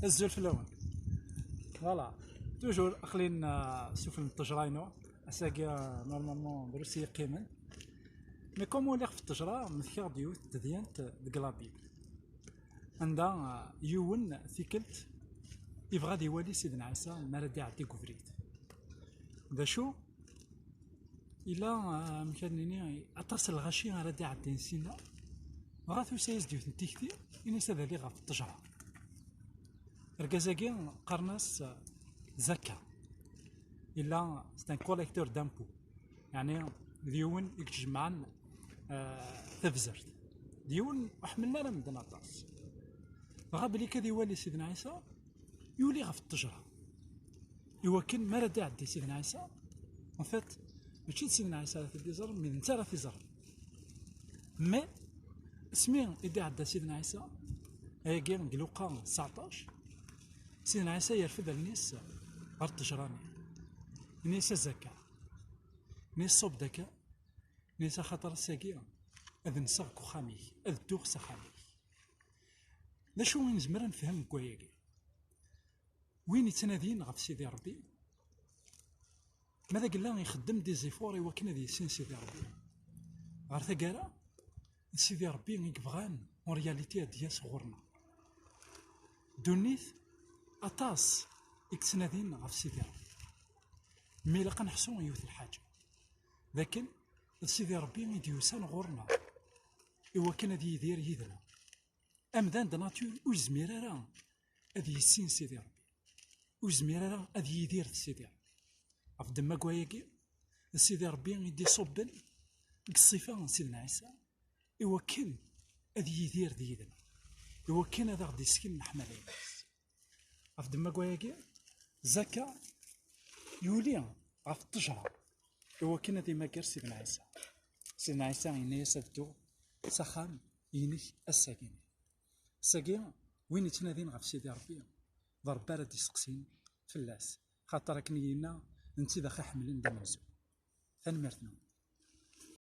الزول في اللون فوالا توجور اخلين سوف التجراينو اساكي نورمالمون دروسي قيمن مي كومون اللي في التجرا مثير ديوث تديانت دكلابي عندها يون ثيكلت يبغى يولي سيدنا عيسى مرادي عدي كوفريت دا شو إلا مكانني أتصل الغشي غادي عدي نسينا غاثو سايز ديوث نتيكتي إني سادا لي غاف التجرا ركازاكي قرناس زكا إلا ستان كوليكتور دامبو يعني ديون يتجمعن تفزرت ديون وحملنا لا مدنا طاس غابلي كذا يولي سيدنا عيسى يولي غف التجرة يوكن ما راه عدي سيدنا عيسى ان فات ماشي سيدنا عيسى راه تدي زر من انت راه في زر مي اسمي يدي عدى سيدنا عيسى هاكي نقلوقا 19 سيدنا عيسى يرفد الناس غير التجراني نيسا زكا نيس صوب دكا نيسا خاطر الساقية اذ نساق خامي اذ دوغ سخامي لا شو وين نزمر نفهم كواياكي وين يتنادين غف سيدي ربي ماذا قلنا يخدم دي زيفوري وكنا دي سين سيدي ربي غير ثقالا سيدي ربي يبغان اون رياليتي ديال صغورنا دونيت اطاس يتنادين غف سيدي ربي مي لقا نحسو يوث الحاجة لكن سيدي ربي يديوسان غورنا إوا كان هادي يدير يدنا أمدان دا ناتور وزمير راه هادي يسين سيدي ربي وزمير راه هادي يدير سيدي ربي عف دما كواياكي سيدي ربي يدي صبن الصفة سيدنا عيسى إوا كان هادي يدير ديدنا إوا كان هذا غادي يسكن نحمل عف دما كواياكي زكا يولي غف التجرة إوا كان هادي ماكر سيدنا عيسى سيدنا عيسى يني يسدو سخام ينك الساكين الساكين وين يتنادين غف سيدي ربي ضرب بارد يسقسين فلاس خاطر كنينا نتي داخل حملين دمزو ثاني مرتنا